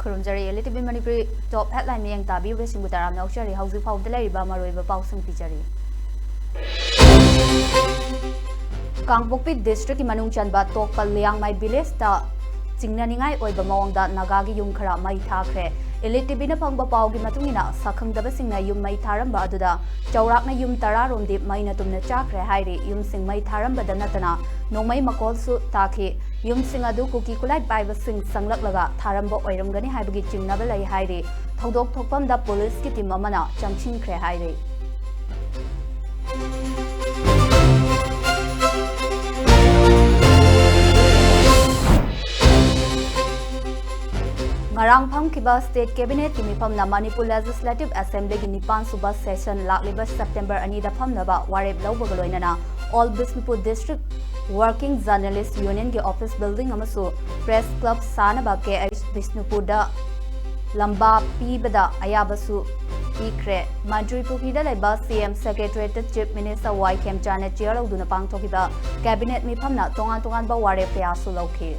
Kurumjari ELITETV Manipuri top headline yang tabi wesing butaram na ushari hausi fau delay ba maroi ba pausing pichari. Kangpokpi district ki manung chanba tok palyang mai village ta chingnaningai oiba mawangda nagagi yum khara mai thakre. ELITETV na phangba pawgi matungina sakhangdaba singna yum mai tharamba aduda chaurakna yum tara romdi mai na tumna chakre hairi yum sing mai tharamba da natana nongmai makol su takhi yum sing adu kuki kulai baiba sing sanglak tharamba oiramgani haibagi chingnaba lai hairi thodok thokpamda police ki team amana chamchinkhre hairi. Ngarang phangkiba state cabinet ki mifamna Manipur Legislative Assembly ki 9 suba session lakliba September 2 da phamnaba warep lawbaga loinana all Bisnupur district working journalist union ki office building amasu press club sanaba KH Bisnupur da lamba pibada ayabasu ikre Manipur ki da laiba CM secretariat chief minister YKM Janet chair lauduna pangthokiba cabinet mifamna tongan ba warep kaya su lawkhi.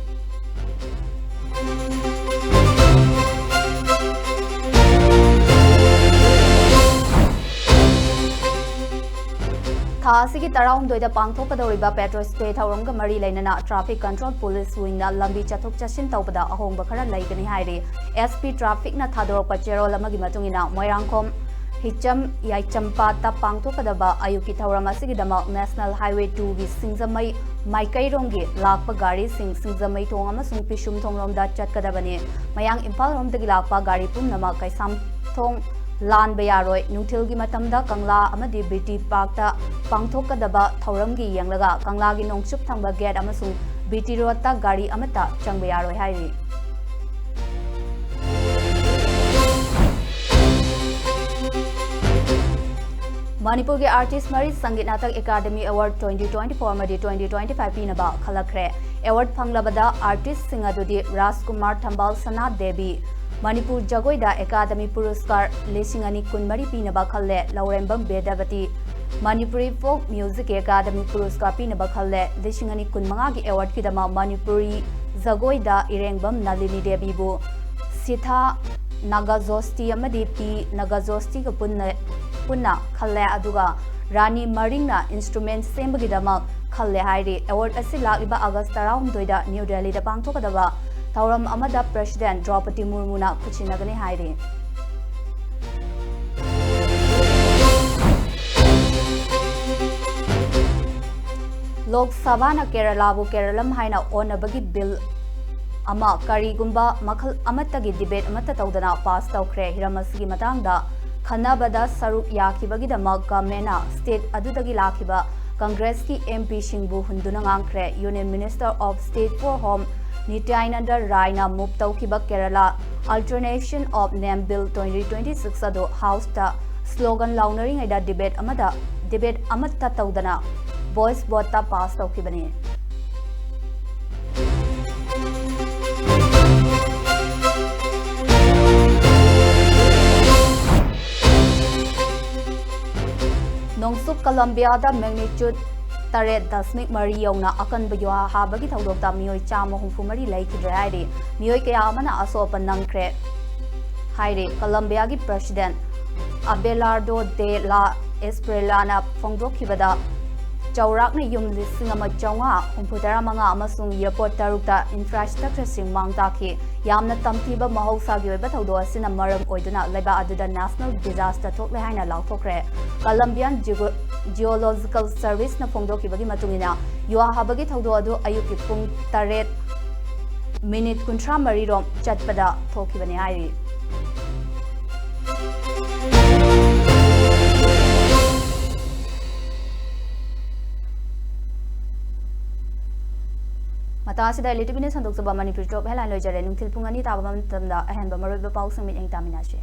Thasigi tarawum doida pangthokadoriba petrol spray thawramga mari lainana traffic control police wingna lambi chathok chashin tawbada ahongba khara laigani hairi SP traffic na thadorpa cherol amagi matungina moirangkhom hicham yaichampa ta pangthokadaba ayuki thawram asigidama national highway 2 gi singjamai maikaironggi lakpa gari singjamai thong amasung pisum thongromda chatkadabani mayang impal romdagi lakpa gari pumnama kaisam thong Lan Bayaroi, Nutilgi Matamda, Kangla, Amadi BT Park, Pangthokadaba, Thauramgi Yanglaga, Kanglagi Nongsup Thamba Gate Amasung, BT Rota, Gari Amata, Changbayaroi Hairi. Manipur ke Artist Mari Sangit Natak Academy Award 2024 Madi 2025 Pinaba, Khalakre, Award Panglabada, Artist Singadudi, Raskumar Thambal Sana Devi. Manipur Jagoida Academy Puruskar Lishingani Kunmari Pinaba Khale Laurembam Bedavati Manipuri Folk Music Academy Puruskar Pinaba Khale Lishingani Kunmangagi Award Kidama Manipuri Jagoida Irengbam Nalini Devi Bu Sitha Nagazosti Amadi P Nagazosti Punna Khale Aduga Rani Maringna Instrument Sembagidama Khale Hairi Award Asila Iba August Tarawum Doida New Delhi da Pangthokadaba Thauram Amada President Draupadi Murmuna Kuchinagani Hairi. Lok Sabana Kerala Keralam Haina Onabagi Bill Ama Karigumba Makal Amatagi debate Amata Taudana pass Taukre Hiramasigi Matanga Khanabada Sarup Yakibagi the Magamena State Adudagi Lakiba Congress ki MP Shingbu Hundunangangkre Union Minister of State for Home Nityananda Raina Muptaukiba Kerala Alternation of Name Bill 2026 Ado House ta slogan launering ida debate amata taudana voice vote ta pass taukibani. Nongsuk Colombia da magnitude Taret Dasmik Mari Yona Akan Bayua Habagi Taudota Mioi Chamo Humfumari Lake Draidi, Mioi Kayamana Asopan Nankre Hairi, Colombia President Abelardo de la Esprelana Fondo Kibada Chaurakna Yum Singama Chonga, Humputera Manga Amasung Airport Taruta Infrastructure Sing Mangtaki, Yamna Tamtiba Mahosagi Bataudo Sinamaram Oiduna Leba Aduda National Disaster Toklehina Lautokre, Colombian Geological Service na Pongdoki Bagi Matungina, Yua Habagi Taudo Ayuki Pung Taret Minute Kuntra Marirom Chatpada Tokibani Hairi. Matasida ELITETV ne sandok sabah Manipur top headline lojare nungthil pungani tabam tamda ahenba maroiba pausang mit eng taminashe.